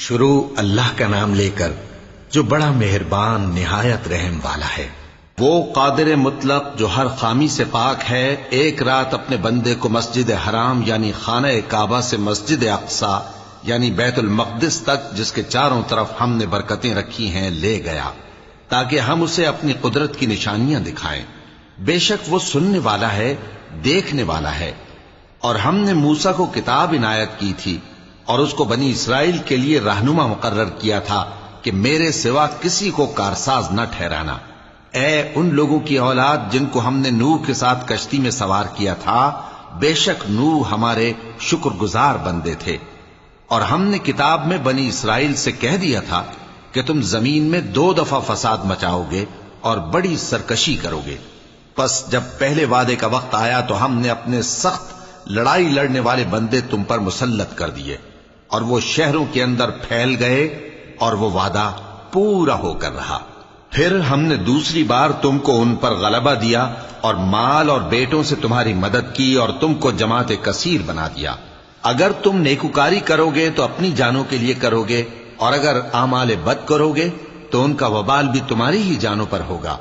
شروع اللہ کا نام لے کر جو بڑا مہربان نہایت رحم والا ہے۔ وہ قادر مطلق جو ہر خامی سے پاک ہے، ایک رات اپنے بندے کو مسجد حرام یعنی خانہ کعبہ سے مسجد اقصی یعنی بیت المقدس تک، جس کے چاروں طرف ہم نے برکتیں رکھی ہیں، لے گیا تاکہ ہم اسے اپنی قدرت کی نشانیاں دکھائیں۔ بے شک وہ سننے والا ہے، دیکھنے والا ہے۔ اور ہم نے موسیٰ کو کتاب عنایت کی تھی اور اس کو بنی اسرائیل کے لیے رہنما مقرر کیا تھا کہ میرے سوا کسی کو کارساز نہ ٹھہرانا۔ اے ان لوگوں کی اولاد جن کو ہم نے نوح کے ساتھ کشتی میں سوار کیا تھا، بے شک نوح ہمارے شکر گزار بندے تھے۔ اور ہم نے کتاب میں بنی اسرائیل سے کہہ دیا تھا کہ تم زمین میں 2 دفعہ فساد مچاؤ گے اور بڑی سرکشی کرو گے۔ پس جب پہلے وعدے کا وقت آیا تو ہم نے اپنے سخت لڑائی لڑنے والے بندے تم پر مسلط کر دیے، اور وہ شہروں کے اندر پھیل گئے، اور وہ وعدہ پورا ہو کر رہا۔ پھر ہم نے دوسری بار تم کو ان پر غلبہ دیا اور مال اور بیٹوں سے تمہاری مدد کی اور تم کو جماعت کثیر بنا دیا۔ اگر تم نیکوکاری کرو گے تو اپنی جانوں کے لیے کرو گے، اور اگر اعمال بد کرو گے تو ان کا وبال بھی تمہاری ہی جانوں پر ہوگا۔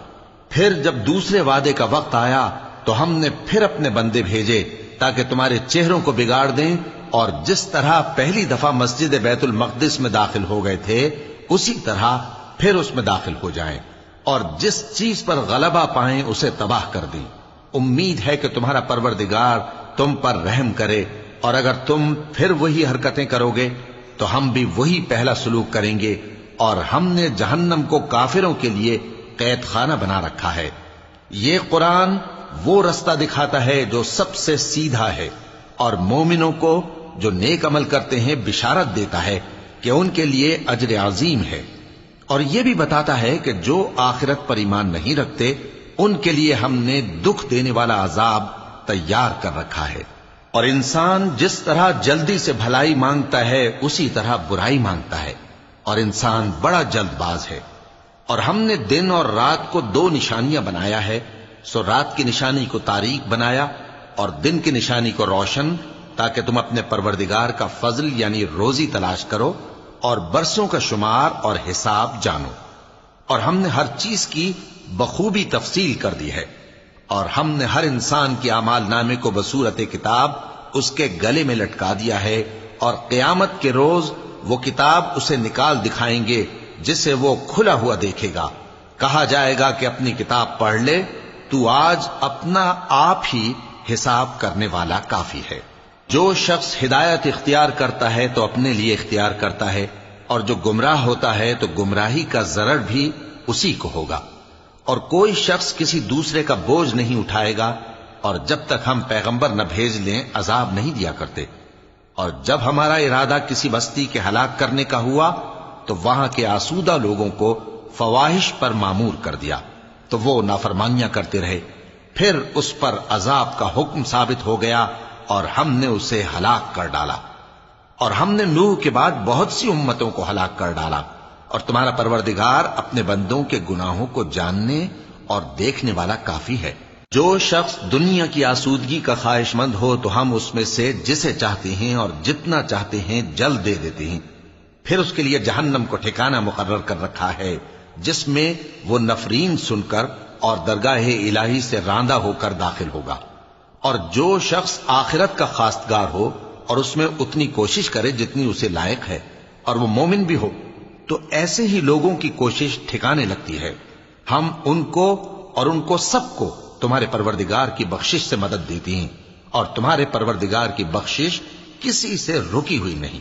پھر جب دوسرے وعدے کا وقت آیا تو ہم نے پھر اپنے بندے بھیجے تاکہ تمہارے چہروں کو بگاڑ دیں، اور جس طرح پہلی دفعہ مسجد بیت المقدس میں داخل ہو گئے تھے اسی طرح پھر اس میں داخل ہو جائیں، اور جس چیز پر غلبہ پائیں اسے تباہ کر دیں۔ امید ہے کہ تمہارا پروردگار تم پر رحم کرے، اور اگر تم پھر وہی حرکتیں کرو گے تو ہم بھی وہی پہلا سلوک کریں گے، اور ہم نے جہنم کو کافروں کے لیے قید خانہ بنا رکھا ہے۔ یہ قرآن وہ رستہ دکھاتا ہے جو سب سے سیدھا ہے، اور مومنوں کو جو نیک عمل کرتے ہیں بشارت دیتا ہے کہ ان کے لیے اجر عظیم ہے۔ اور یہ بھی بتاتا ہے کہ جو آخرت پر ایمان نہیں رکھتے ان کے لیے ہم نے دکھ دینے والا عذاب تیار کر رکھا ہے۔ اور انسان جس طرح جلدی سے بھلائی مانگتا ہے اسی طرح برائی مانگتا ہے، اور انسان بڑا جلد باز ہے۔ اور ہم نے دن اور رات کو 2 نشانیاں بنایا ہے، سو رات کی نشانی کو تاریک بنایا اور دن کی نشانی کو روشن، تاکہ تم اپنے پروردگار کا فضل یعنی روزی تلاش کرو اور برسوں کا شمار اور حساب جانو۔ اور ہم نے ہر چیز کی بخوبی تفصیل کر دی ہے، اور ہم نے ہر انسان کے اعمال نامے کو بصورت کتاب اس کے گلے میں لٹکا دیا ہے، اور قیامت کے روز وہ کتاب اسے نکال دکھائیں گے جسے وہ کھلا ہوا دیکھے گا۔ کہا جائے گا کہ اپنی کتاب پڑھ لے، تو آج اپنا آپ ہی حساب کرنے والا کافی ہے۔ جو شخص ہدایت اختیار کرتا ہے تو اپنے لیے اختیار کرتا ہے، اور جو گمراہ ہوتا ہے تو گمراہی کا ضرر بھی اسی کو ہوگا۔ اور کوئی شخص کسی دوسرے کا بوجھ نہیں اٹھائے گا، اور جب تک ہم پیغمبر نہ بھیج لیں عذاب نہیں دیا کرتے۔ اور جب ہمارا ارادہ کسی بستی کے ہلاک کرنے کا ہوا تو وہاں کے آسودہ لوگوں کو فواحش پر معمور کر دیا، تو وہ نافرمانیاں کرتے رہے۔ پھر اس پر عذاب کا حکم ثابت ہو گیا اور ہم نے اسے ہلاک کر ڈالا۔ اور ہم نے نوح کے بعد بہت سی امتوں کو ہلاک کر ڈالا، اور تمہارا پروردگار اپنے بندوں کے گناہوں کو جاننے اور دیکھنے والا کافی ہے۔ جو شخص دنیا کی آسودگی کا خواہش مند ہو تو ہم اس میں سے جسے چاہتے ہیں اور جتنا چاہتے ہیں جلد دے دیتے ہیں۔ پھر اس کے لیے جہنم کو ٹھکانہ مقرر کر رکھا ہے، جس میں وہ نفرین سن کر اور درگاہ الہی سے راندہ ہو کر داخل ہوگا۔ اور جو شخص آخرت کا خواستگار ہو اور اس میں اتنی کوشش کرے جتنی اسے لائق ہے، اور وہ مومن بھی ہو، تو ایسے ہی لوگوں کی کوشش ٹھکانے لگتی ہے۔ ہم ان کو اور ان کو سب کو تمہارے پروردگار کی بخشش سے مدد دیتی ہیں، اور تمہارے پروردگار کی بخشش کسی سے رکی ہوئی نہیں۔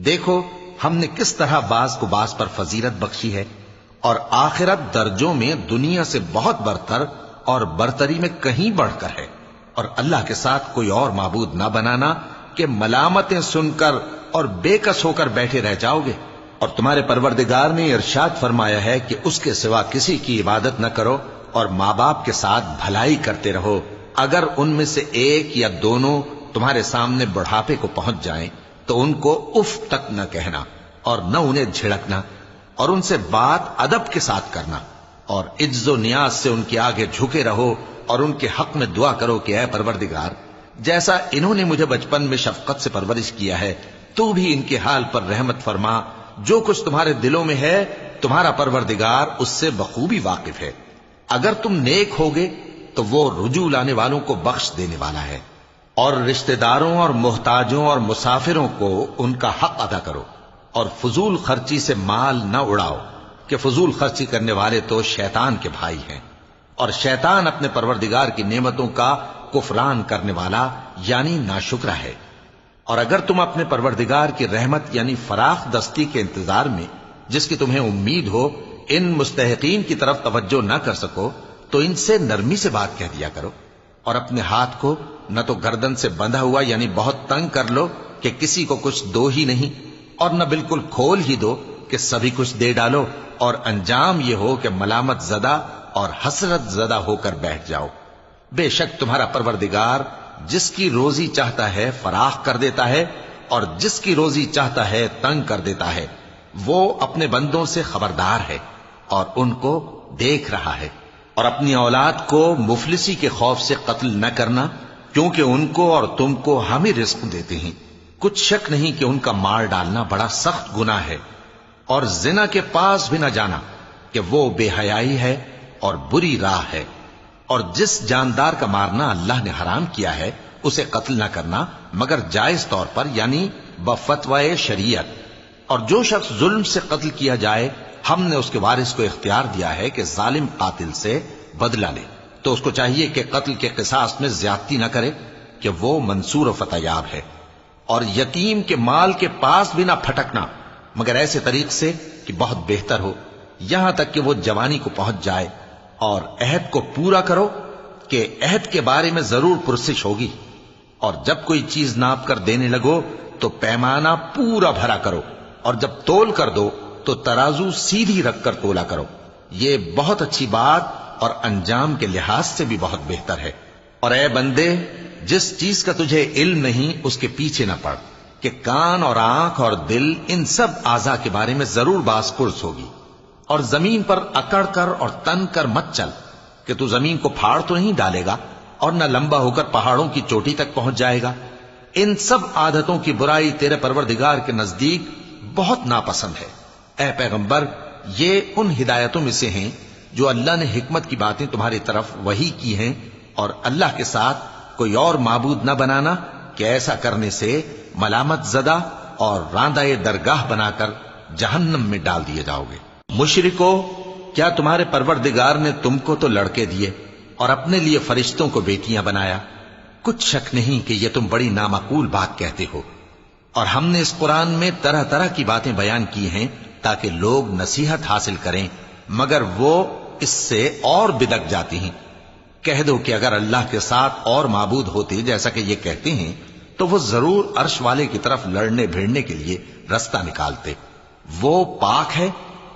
دیکھو ہم نے کس طرح بعض کو بعض پر فضیلت بخشی ہے، اور آخرت درجوں میں دنیا سے بہت برتر اور برتری میں کہیں بڑھ کر ہے۔ اور اللہ کے ساتھ کوئی اور معبود نہ بنانا کہ ملامتیں سن کر اور بے کس ہو کر بیٹھے رہ جاؤ گے۔ اور تمہارے پروردگار نے ارشاد فرمایا ہے کہ اس کے سوا کسی کی عبادت نہ کرو، اور ماں باپ کے ساتھ بھلائی کرتے رہو۔ اگر ان میں سے ایک یا دونوں تمہارے سامنے بڑھاپے کو پہنچ جائیں تو ان کو اف تک نہ کہنا، اور نہ انہیں جھڑکنا، اور ان سے بات ادب کے ساتھ کرنا، اور عجز و نیاز سے ان کے آگے جھکے رہو، اور ان کے حق میں دعا کرو کہ اے پروردگار، جیسا انہوں نے مجھے بچپن میں شفقت سے پرورش کیا ہے، تو بھی ان کے حال پر رحمت فرما جو کچھ تمہارے دلوں میں ہے تمہارا پروردگار اس سے بخوبی واقف ہے. اگر تم نیک ہوگے تو وہ رجوع لانے والوں کو بخش دینے والا ہے. اور رشتہ داروں اور محتاجوں اور مسافروں کو ان کا حق ادا کرو، اور فضول خرچی سے مال نہ اڑاؤ کہ فضول خرچی کرنے والے تو شیطان کے بھائی ہیں، اور شیطان اپنے پروردگار کی نعمتوں کا کفران کرنے والا یعنی ناشکرا ہے. اور اگر تم اپنے پروردگار کی رحمت یعنی فراخ دستی کے انتظار میں جس کی تمہیں امید ہو ان مستحقین کی طرف توجہ نہ کر سکو تو ان سے نرمی سے بات کہہ دیا کرو، اور اپنے ہاتھ کو نہ تو گردن سے بندھا ہوا یعنی بہت تنگ کر لو کہ کسی کو کچھ دو ہی نہیں، اور نہ بالکل کھول ہی دو کہ سبھی کچھ دے ڈالو، اور انجام یہ ہو کہ ملامت زدہ اور حسرت زدہ ہو کر بیٹھ جاؤ. بے شک تمہارا پروردگار جس کی روزی چاہتا ہے فراخ کر دیتا ہے اور جس کی روزی چاہتا ہے تنگ کر دیتا ہے. وہ اپنے بندوں سے خبردار ہے اور ان کو دیکھ رہا ہے. اور اپنی اولاد کو مفلسی کے خوف سے قتل نہ کرنا، کیونکہ ان کو اور تم کو ہم ہی رزق دیتے ہیں. کچھ شک نہیں کہ ان کا مار ڈالنا بڑا سخت گناہ ہے. اور زنا کے پاس بھی نہ جانا کہ وہ بے حیائی ہے اور بری راہ ہے. اور جس جاندار کا مارنا اللہ نے حرام کیا ہے اسے قتل نہ کرنا مگر جائز طور پر یعنی بفتوائے شریعت. اور جو شخص ظلم سے قتل کیا جائے ہم نے اس کے وارث کو اختیار دیا ہے کہ ظالم قاتل سے بدلہ لے، تو اس کو چاہیے کہ قتل کے قصاص میں زیادتی نہ کرے کہ وہ منصور و فتح یاب ہے. اور یتیم کے مال کے پاس بھی نہ پھٹکنا مگر ایسے طریق سے کہ بہت بہتر ہو، یہاں تک کہ وہ جوانی کو پہنچ جائے. اور عہد کو پورا کرو کہ عہد کے بارے میں ضرور پرسش ہوگی. اور جب کوئی چیز ناپ کر دینے لگو تو پیمانہ پورا بھرا کرو، اور جب تول کر دو تو ترازو سیدھی رکھ کر تولا کرو. یہ بہت اچھی بات اور انجام کے لحاظ سے بھی بہت بہتر ہے. اور اے بندے، جس چیز کا تجھے علم نہیں اس کے پیچھے نہ پڑ کہ کان اور آنکھ اور دل ان سب اعضاء کے بارے میں ضرور باز پرس ہوگی. اور زمین پر اکڑ کر اور تن کر مت چل کہ تو زمین کو پھاڑ تو نہیں ڈالے گا اور نہ لمبا ہو کر پہاڑوں کی چوٹی تک پہنچ جائے گا. ان سب عادتوں کی برائی تیرے پروردگار کے نزدیک بہت ناپسند ہے. اے پیغمبر، یہ ان ہدایتوں میں سے ہیں جو اللہ نے حکمت کی باتیں تمہاری طرف وحی کی ہیں، اور اللہ کے ساتھ کوئی اور معبود نہ بنانا کہ ایسا کرنے سے ملامت زدہ اور راندہ درگاہ بنا کر جہنم میں ڈال دیے جاؤ گے. مشرکو، کیا تمہارے پروردگار نے تم کو تو لڑکے دیے اور اپنے لیے فرشتوں کو بیٹیاں بنایا؟ کچھ شک نہیں کہ یہ تم بڑی نامعقول بات کہتے ہو. اور ہم نے اس قرآن میں طرح طرح کی باتیں بیان کی ہیں تاکہ لوگ نصیحت حاصل کریں، مگر وہ اس سے اور بدک جاتی ہیں. کہہ دو کہ اگر اللہ کے ساتھ اور معبود ہوتے جیسا کہ یہ کہتے ہیں تو وہ ضرور عرش والے کی طرف لڑنے بھیڑنے کے لیے رستہ نکالتے. وہ پاک ہے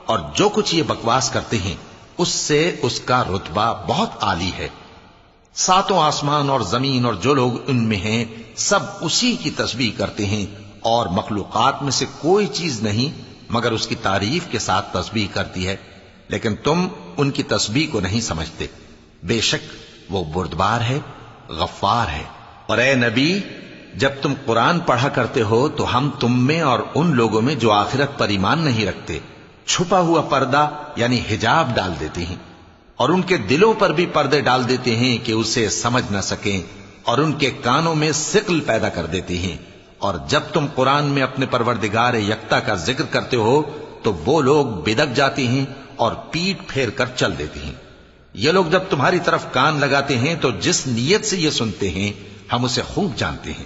اور جو کچھ یہ بکواس کرتے ہیں اس سے اس کا رتبہ بہت عالی ہے. ساتوں آسمان اور زمین اور جو لوگ ان میں ہیں سب اسی کی تسبیح کرتے ہیں، اور مخلوقات میں سے کوئی چیز نہیں مگر اس کی تعریف کے ساتھ تسبیح کرتی ہے، لیکن تم ان کی تسبیح کو نہیں سمجھتے. بے شک وہ بردبار ہے، غفار ہے. اور اے نبی، جب تم قرآن پڑھا کرتے ہو تو ہم تم میں اور ان لوگوں میں جو آخرت پر ایمان نہیں رکھتے چھپا ہوا پردہ یعنی حجاب ڈال دیتے ہیں، اور ان کے دلوں پر بھی پردے ڈال دیتے ہیں کہ اسے سمجھ نہ سکیں، اور ان کے کانوں میں ثقل پیدا کر دیتے ہیں. اور جب تم قرآن میں اپنے پروردگار یکتا کا ذکر کرتے ہو تو وہ لوگ بدک جاتے ہیں اور پیٹ پھیر کر چل دیتے ہیں. یہ لوگ جب تمہاری طرف کان لگاتے ہیں تو جس نیت سے یہ سنتے ہیں ہم اسے خوب جانتے ہیں.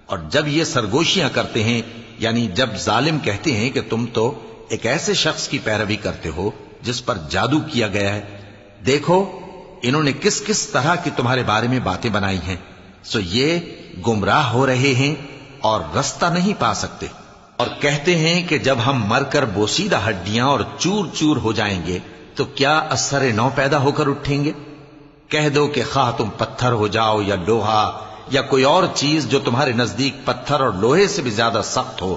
اور جب یہ سرگوشیاں کرتے ہیں یعنی جب ظالم کہتے ہیں کہ تم تو ایک ایسے شخص کی پیروی کرتے ہو جس پر جادو کیا گیا ہے، دیکھو انہوں نے کس کس طرح کی تمہارے بارے میں باتیں بنائی ہیں، سو یہ گمراہ ہو رہے ہیں اور رستہ نہیں پا سکتے. اور کہتے ہیں کہ جب ہم مر کر بوسیدہ ہڈیاں اور چور چور ہو جائیں گے تو کیا اثر نو پیدا ہو کر اٹھیں گے؟ کہہ دو کہ خواہ تم پتھر ہو جاؤ یا لوہا یا کوئی اور چیز جو تمہارے نزدیک پتھر اور لوہے سے بھی زیادہ سخت ہو،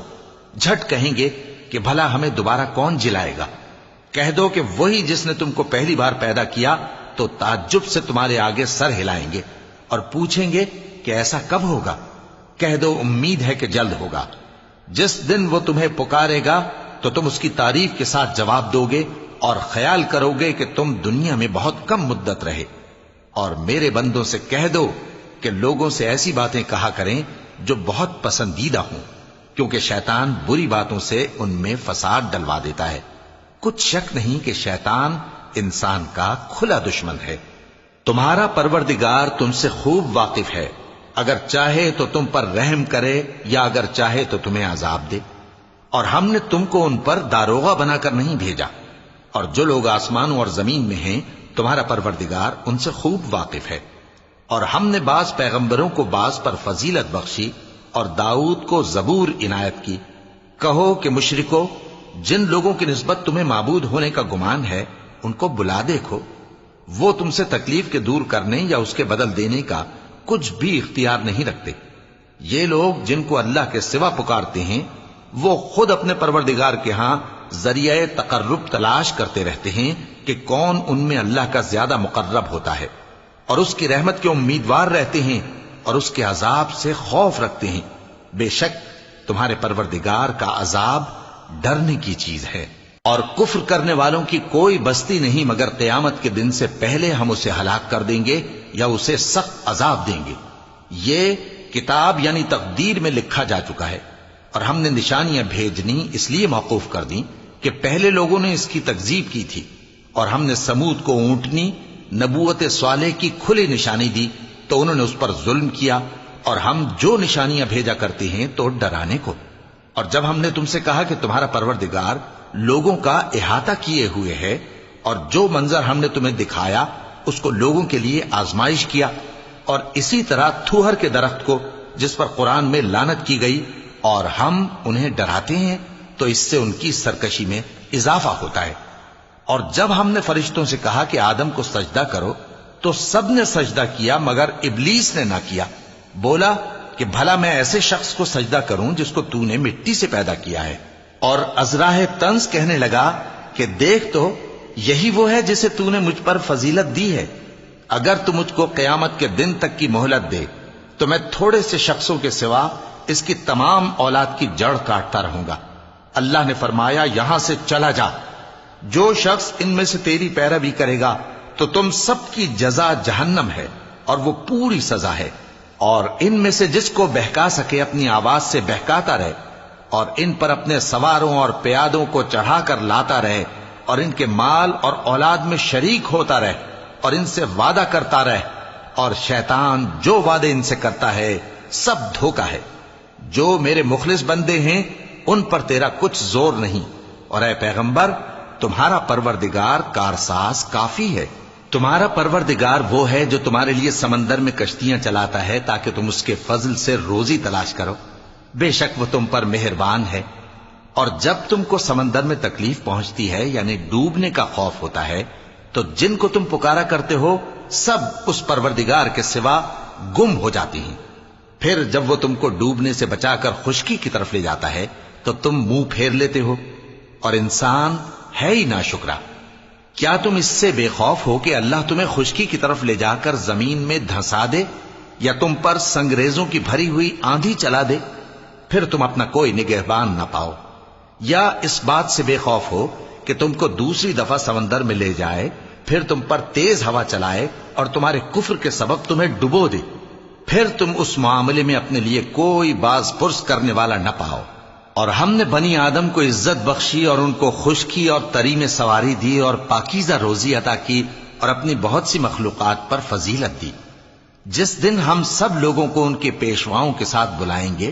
جھٹ کہیں گے کہ بھلا ہمیں دوبارہ کون جلائے گا. کہہ دو کہ وہی جس نے تم کو پہلی بار پیدا کیا تو تعجب سے تمہارے آگے سر ہلائیں گے اور پوچھیں گے کہ ایسا کب ہوگا. کہہ دو امید ہے کہ جلد ہوگا. جس دن وہ تمہیں پکارے گا تو تم اس کی تعریف کے ساتھ جواب دو گے اور خیال کرو گے کہ تم دنیا میں بہت کم مدت رہے۔ اور میرے بندوں سے کہہ دو کہ لوگوں سے ایسی باتیں کہا کریں جو بہت پسندیدہ ہوں، کیونکہ شیطان بری باتوں سے ان میں فساد ڈلوا دیتا ہے۔ کچھ شک نہیں کہ شیطان انسان کا کھلا دشمن ہے۔ تمہارا پروردگار تم سے خوب واقف ہے، اگر چاہے تو تم پر رحم کرے یا اگر چاہے تو تمہیں عذاب دے۔ اور ہم نے تم کو ان پر داروغہ بنا کر نہیں بھیجا، اور جو لوگ آسمانوں اور زمین میں ہیں تمہارا پروردگار ان سے خوب واقف ہے۔ اور ہم نے بعض پیغمبروں کو بعض پر فضیلت بخشی اور داؤد کو زبور عنایت کی۔ کہو کہ مشرکو، جن لوگوں کی نسبت تمہیں معبود ہونے کا گمان ہے ان کو بلا دیکھو، وہ تم سے تکلیف کے دور کرنے یا اس کے بدل دینے کا کچھ بھی اختیار نہیں رکھتے۔ یہ لوگ جن کو اللہ کے سوا پکارتے ہیں وہ خود اپنے پروردگار کے ہاں ذریعہ تقرب تلاش کرتے رہتے ہیں کہ کون ان میں اللہ کا زیادہ مقرب ہوتا ہے، اور اس کی رحمت کے امیدوار رہتے ہیں اور اس کے عذاب سے خوف رکھتے ہیں۔ بے شک تمہارے پروردگار کا عذاب ڈرنے کی چیز ہے۔ اور کفر کرنے والوں کی کوئی بستی نہیں مگر قیامت کے دن سے پہلے ہم اسے ہلاک کر دیں گے یا اسے سخت عذاب دیں گے۔ یہ کتاب یعنی تقدیر میں لکھا جا چکا ہے، اور ہم نے نشانیاں بھیجنی اس لیے موقوف کر دیں کہ پہلے لوگوں نے اس کی تکذیب کی تھی، اور ہم نے سمود کو اونٹنی نبوت صالح کی کھلی نشانی دی تو انہوں نے اس پر ظلم کیا، اور ہم جو نشانیاں بھیجا کرتے ہیں تو ڈرانے کو۔ اور جب ہم نے تم سے کہا کہ تمہارا پروردگار لوگوں کا احاطہ کیے ہوئے ہے، اور جو منظر ہم نے تمہیں دکھایا اس کو لوگوں کے لیے آزمائش کیا، اور اسی طرح تھوہر کے درخت کو جس پر قرآن میں لعنت کی گئی، اور ہم انہیں ڈراتے ہیں تو اس سے ان کی سرکشی میں اضافہ ہوتا ہے۔ اور جب ہم نے فرشتوں سے کہا کہ آدم کو سجدہ کرو تو سب نے سجدہ کیا مگر ابلیس نے نہ کیا، بولا کہ بھلا میں ایسے شخص کو سجدہ کروں جس کو تو نے مٹی سے پیدا کیا ہے۔ اور ازراہ طنز کہنے لگا کہ دیکھ تو یہی وہ ہے جسے تو نے مجھ پر فضیلت دی ہے، اگر تو مجھ کو قیامت کے دن تک کی مہلت دے تو میں تھوڑے سے شخصوں کے سوا اس کی تمام اولاد کی جڑ کاٹتا رہوں گا۔ اللہ نے فرمایا یہاں سے چلا جا، جو شخص ان میں سے تیری پیروی کرے گا تو تم سب کی جزا جہنم ہے اور وہ پوری سزا ہے، اور ان میں سے جس کو بہکا سکے اپنی آواز سے بہکاتا رہے، اور ان پر اپنے سواروں اور پیادوں کو چڑھا کر لاتا رہے، اور ان کے مال اور اولاد میں شریک ہوتا رہے، اور ان سے وعدہ کرتا رہے، اور شیطان جو وعدے ان سے کرتا ہے سب دھوکہ ہے۔ جو میرے مخلص بندے ہیں ان پر تیرا کچھ زور نہیں، اور اے پیغمبر تمہارا پروردگار کارساز کافی ہے۔ تمہارا پروردگار وہ ہے جو تمہارے لیے سمندر میں کشتیاں چلاتا ہے تاکہ تم اس کے فضل سے روزی تلاش کرو، بے شک وہ تم پر مہربان ہے۔ اور جب تم کو سمندر میں تکلیف پہنچتی ہے یعنی ڈوبنے کا خوف ہوتا ہے تو جن کو تم پکارا کرتے ہو سب اس پروردگار کے سوا گم ہو جاتی ہیں۔ پھر جب وہ تم کو ڈوبنے سے بچا کر خشکی کی طرف لے جاتا ہے تو تم منہ پھیر لیتے ہو، اور انسان ہے ہی ناشکرا۔ کیا تم اس سے بے خوف ہو کہ اللہ تمہیں خشکی کی طرف لے جا کر زمین میں دھنسا دے یا تم پر سنگریزوں کی بھری ہوئی آندھی چلا دے، پھر تم اپنا کوئی نگہبان نہ پاؤ؟ یا اس بات سے بے خوف ہو کہ تم کو دوسری دفعہ سمندر میں لے جائے، پھر تم پر تیز ہوا چلائے اور تمہارے کفر کے سبب تمہیں ڈبو دے، پھر تم اس معاملے میں اپنے لیے کوئی باز پرس کرنے والا نہ پاؤ؟ اور ہم نے بنی آدم کو عزت بخشی اور ان کو خشکی اور تری میں سواری دی اور پاکیزہ روزی عطا کی اور اپنی بہت سی مخلوقات پر فضیلت دی۔ جس دن ہم سب لوگوں کو ان کے پیشواؤں کے ساتھ بلائیں گے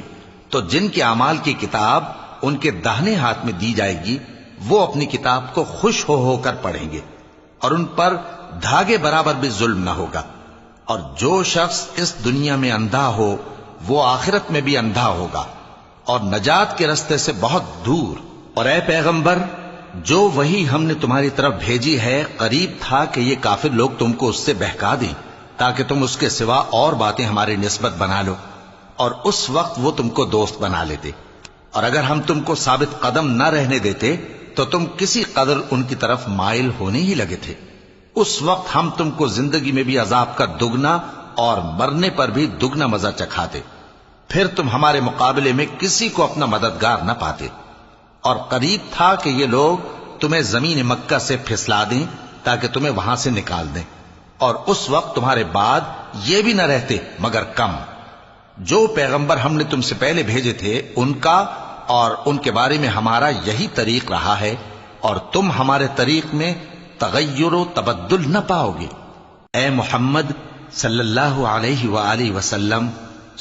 تو جن کے اعمال کی کتاب ان کے داہنے ہاتھ میں دی جائے گی وہ اپنی کتاب کو خوش ہو کر پڑھیں گے، اور ان پر دھاگے برابر بھی ظلم نہ ہوگا۔ اور جو شخص اس دنیا میں اندھا ہو وہ آخرت میں بھی اندھا ہوگا اور نجات کے رستے سے بہت دور۔ اور اے پیغمبر جو وحی ہم نے تمہاری طرف بھیجی ہے قریب تھا کہ یہ کافر لوگ تم کو اس سے بہکا دیں تاکہ تم اس کے سوا اور باتیں ہماری نسبت بنا لو، اور اس وقت وہ تم کو دوست بنا لیتے، اور اگر ہم تم کو ثابت قدم نہ رہنے دیتے تو تم کسی قدر ان کی طرف مائل ہونے ہی لگے تھے۔ اس وقت ہم تم کو زندگی میں بھی عذاب کا دگنا اور مرنے پر بھی دگنا مزہ چکھاتے، پھر تم ہمارے مقابلے میں کسی کو اپنا مددگار نہ پاتے۔ اور قریب تھا کہ یہ لوگ تمہیں زمین مکہ سے پھسلا دیں تاکہ تمہیں وہاں سے نکال دیں، اور اس وقت تمہارے بعد یہ بھی نہ رہتے مگر کم۔ جو پیغمبر ہم نے تم سے پہلے بھیجے تھے ان کا اور ان کے بارے میں ہمارا یہی طریق رہا ہے، اور تم ہمارے طریق میں تغیر و تبدل نہ پاؤ گے۔ اے محمد صلی اللہ علیہ وآلہ وسلم،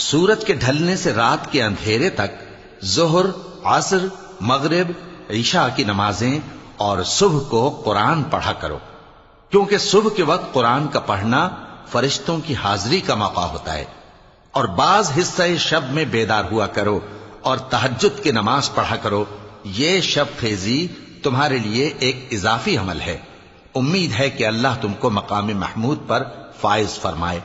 سورج کے ڈھلنے سے رات کے اندھیرے تک ظہر، عصر، مغرب، عشاء کی نمازیں اور صبح کو قرآن پڑھا کرو، کیونکہ صبح کے وقت قرآن کا پڑھنا فرشتوں کی حاضری کا موقع ہوتا ہے، اور بعض حصہ شب میں بیدار ہوا کرو اور تہجد کی نماز پڑھا کرو۔ یہ شب خیزی تمہارے لیے ایک اضافی عمل ہے، امید ہے کہ اللہ تم کو مقام محمود پر فائز فرمائے۔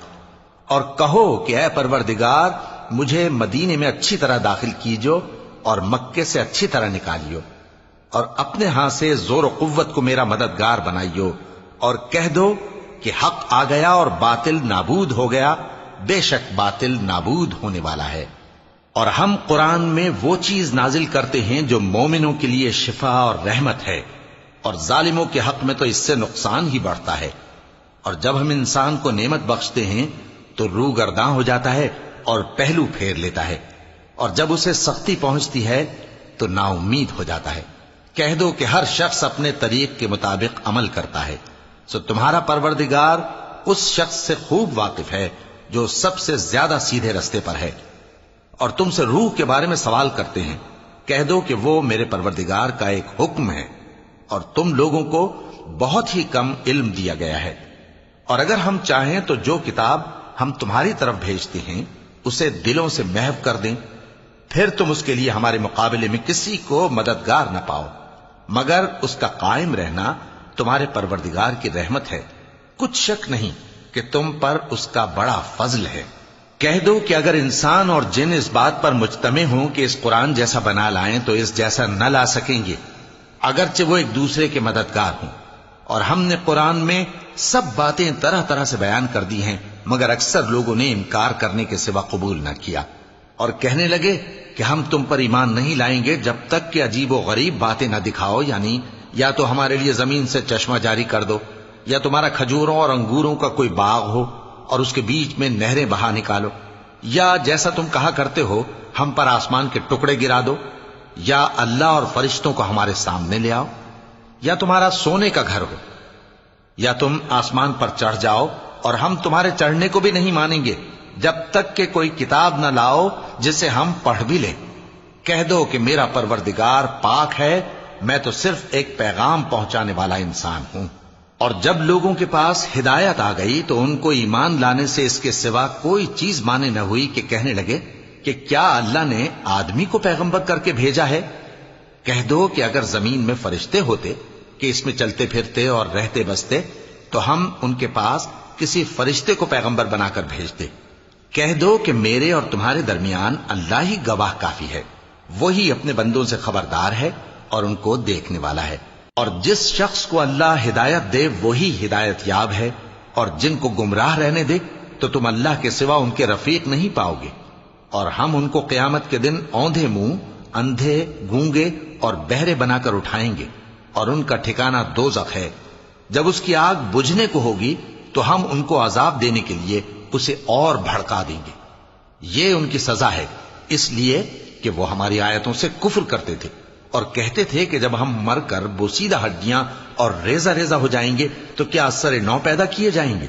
اور کہو کہ اے پروردگار، مجھے مدینے میں اچھی طرح داخل کیجو اور مکے سے اچھی طرح نکالیو، اور اپنے ہاں سے زور و قوت کو میرا مددگار بنائیو، اور کہہ دو کہ حق آ گیا اور باطل نابود ہو گیا، بے شک باطل نابود ہونے والا ہے۔ اور ہم قرآن میں وہ چیز نازل کرتے ہیں جو مومنوں کے لیے شفا اور رحمت ہے، اور ظالموں کے حق میں تو اس سے نقصان ہی بڑھتا ہے۔ اور جب ہم انسان کو نعمت بخشتے ہیں تو روح گرداں ہو جاتا ہے اور پہلو پھیر لیتا ہے، اور جب اسے سختی پہنچتی ہے تو نا امید ہو جاتا ہے۔ کہہ دو کہ ہر شخص اپنے طریق کے مطابق عمل کرتا ہے، سو تمہارا پروردگار اس شخص سے خوب واقف ہے جو سب سے زیادہ سیدھے رستے پر ہے۔ اور تم سے روح کے بارے میں سوال کرتے ہیں، کہہ دو کہ وہ میرے پروردگار کا ایک حکم ہے، اور تم لوگوں کو بہت ہی کم علم دیا گیا ہے۔ اور اگر ہم چاہیں تو جو کتاب ہم تمہاری طرف بھیجتے ہیں اسے دلوں سے محو کر دیں، پھر تم اس کے لیے ہمارے مقابلے میں کسی کو مددگار نہ پاؤ، مگر اس کا قائم رہنا تمہارے پروردگار کی رحمت ہے، کچھ شک نہیں کہ تم پر اس کا بڑا فضل ہے۔ کہہ دو کہ اگر انسان اور جن اس بات پر مجتمع ہوں کہ اس قرآن جیسا بنا لائیں تو اس جیسا نہ لا سکیں گے، اگرچہ وہ ایک دوسرے کے مددگار ہوں۔ اور ہم نے قرآن میں سب باتیں طرح طرح سے بیان کر دی ہیں، مگر اکثر لوگوں نے انکار کرنے کے سوا قبول نہ کیا، اور کہنے لگے کہ ہم تم پر ایمان نہیں لائیں گے جب تک کہ عجیب و غریب باتیں نہ دکھاؤ، یعنی یا تو ہمارے لیے زمین سے چشمہ جاری کر دو، یا تمہارا کھجوروں اور انگوروں کا کوئی باغ ہو اور اس کے بیچ میں نہریں بہا نکالو، یا جیسا تم کہا کرتے ہو ہم پر آسمان کے ٹکڑے گرا دو، یا اللہ اور فرشتوں کو ہمارے سامنے لے آؤ، یا تمہارا سونے کا گھر ہو، یا تم آسمان پر چڑھ جاؤ، اور ہم تمہارے چڑھنے کو بھی نہیں مانیں گے جب تک کہ کوئی کتاب نہ لاؤ جسے ہم پڑھ بھی لیں۔ کہہ دو کہ میرا پروردگار پاک ہے، میں تو صرف ایک پیغام پہنچانے والا انسان ہوں۔ اور جب لوگوں کے پاس ہدایت آ گئی تو ان کو ایمان لانے سے اس کے سوا کوئی چیز مانے نہ ہوئی کہ کہنے لگے کہ کیا اللہ نے آدمی کو پیغمبر کر کے بھیجا ہے؟ کہہ دو کہ اگر زمین میں فرشتے ہوتے کہ اس میں چلتے پھرتے اور رہتے بستے تو ہم ان کے پاس کسی فرشتے کو پیغمبر بنا کر بھیجتے۔ کہہ دو کہ میرے اور تمہارے درمیان اللہ ہی گواہ کافی ہے، وہی اپنے بندوں سے خبردار ہے اور ان کو دیکھنے والا ہے۔ اور جس شخص کو اللہ ہدایت دے وہی ہدایت یاب ہے، اور جن کو گمراہ رہنے دے تو تم اللہ کے سوا ان کے رفیق نہیں پاؤ گے۔ اور ہم ان کو قیامت کے دن اوندھے منہ، اندھے، گونگے اور بہرے بنا کر اٹھائیں گے، اور ان کا ٹھکانہ دوزخ ہے۔ جب اس کی آگ بجھنے کو ہوگی تو ہم ان کو عذاب دینے کے لیے اسے اور بھڑکا دیں گے۔ یہ ان کی سزا ہے، اس لیے کہ وہ ہماری آیتوں سے کفر کرتے تھے اور کہتے تھے کہ جب ہم مر کر بوسیدہ ہڈیاں اور ریزہ ریزہ ہو جائیں گے تو کیا اثر نو پیدا کیے جائیں گے؟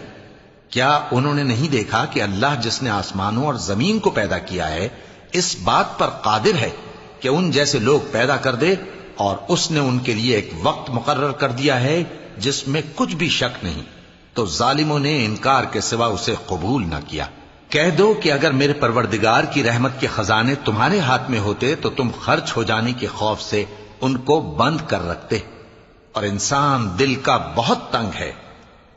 کیا انہوں نے نہیں دیکھا کہ اللہ جس نے آسمانوں اور زمین کو پیدا کیا ہے اس بات پر قادر ہے کہ ان جیسے لوگ پیدا کر دے، اور اس نے ان کے لیے ایک وقت مقرر کر دیا ہے جس میں کچھ بھی شک نہیں، تو ظالموں نے انکار کے سوا اسے قبول نہ کیا۔ کہہ دو کہ اگر میرے پروردگار کی رحمت کے خزانے تمہارے ہاتھ میں ہوتے تو تم خرچ ہو جانے کے خوف سے ان کو بند کر رکھتے، اور انسان دل کا بہت تنگ ہے۔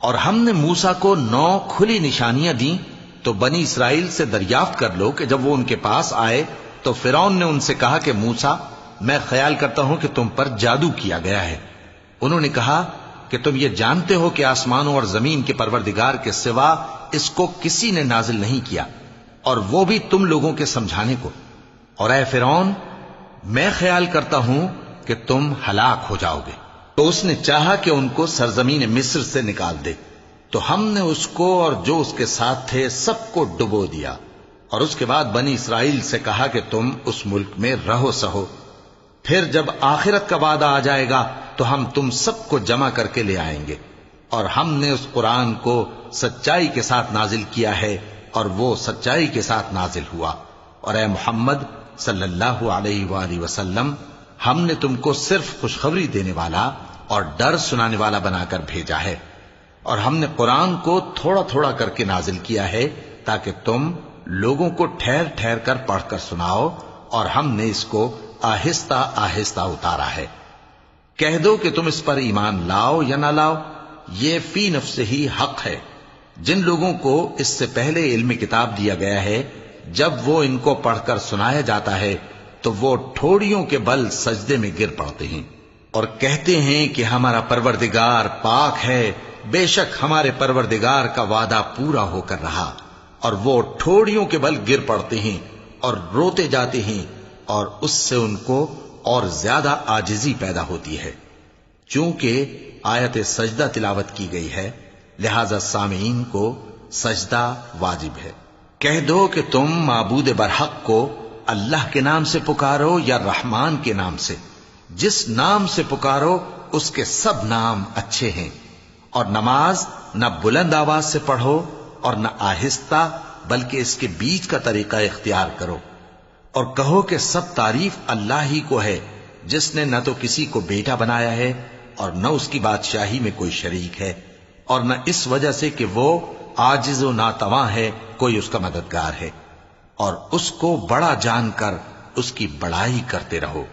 اور ہم نے موسیٰ کو 9 کھلی نشانیاں دیں تو بنی اسرائیل سے دریافت کر لو کہ جب وہ ان کے پاس آئے تو فرعون نے ان سے کہا کہ موسیٰ، میں خیال کرتا ہوں کہ تم پر جادو کیا گیا ہے۔ انہوں نے کہا کہ تم یہ جانتے ہو کہ آسمانوں اور زمین کے پروردگار کے سوا اس کو کسی نے نازل نہیں کیا، اور وہ بھی تم لوگوں کے سمجھانے کو۔ اور اے فرعون، میں خیال کرتا ہوں کہ تم ہلاک ہو جاؤ گے۔ تو اس نے چاہا کہ ان کو سرزمین مصر سے نکال دے، تو ہم نے اس کو اور جو اس کے ساتھ تھے سب کو ڈبو دیا، اور اس کے بعد بنی اسرائیل سے کہا کہ تم اس ملک میں رہو سہو، پھر جب آخرت کا وعدہ آ جائے گا تو ہم تم سب کو جمع کر کے لے آئیں گے۔ اور ہم نے اس قرآن کو سچائی کے ساتھ نازل کیا ہے، اور وہ سچائی کے ساتھ نازل ہوا۔ اور اے محمد صلی اللہ علیہ وآلہ وسلم، ہم نے تم کو صرف خوشخبری دینے والا اور ڈر سنانے والا بنا کر بھیجا ہے، اور ہم نے قرآن کو تھوڑا تھوڑا کر کے نازل کیا ہے تاکہ تم لوگوں کو ٹھہر ٹھہر کر پڑھ کر سناؤ، اور ہم نے اس کو آہستہ آہستہ اتارا ہے۔ کہہ دو کہ تم اس پر ایمان لاؤ یا نہ لاؤ، یہ فی نفس ہی حق ہے۔ جن لوگوں کو اس سے پہلے علم کتاب دیا گیا ہے، جب وہ ان کو پڑھ کر سنایا جاتا ہے تو وہ ٹھوڑیوں کے بل سجدے میں گر پڑتے ہیں اور کہتے ہیں کہ ہمارا پروردگار پاک ہے، بے شک ہمارے پروردگار کا وعدہ پورا ہو کر رہا۔ اور وہ ٹھوڑیوں کے بل گر پڑتے ہیں اور روتے جاتے ہیں، اور اس سے ان کو اور زیادہ عاجزی پیدا ہوتی ہے۔ چونکہ آیت سجدہ تلاوت کی گئی ہے، لہذا سامعین کو سجدہ واجب ہے۔ کہہ دو کہ تم معبود برحق کو اللہ کے نام سے پکارو یا رحمان کے نام سے، جس نام سے پکارو اس کے سب نام اچھے ہیں، اور نماز نہ بلند آواز سے پڑھو اور نہ آہستہ، بلکہ اس کے بیچ کا طریقہ اختیار کرو، اور کہو کہ سب تعریف اللہ ہی کو ہے، جس نے نہ تو کسی کو بیٹا بنایا ہے اور نہ اس کی بادشاہی میں کوئی شریک ہے، اور نہ اس وجہ سے کہ وہ عاجز و ناتواں ہے کوئی اس کا مددگار ہے، اور اس کو بڑا جان کر اس کی بڑائی کرتے رہو۔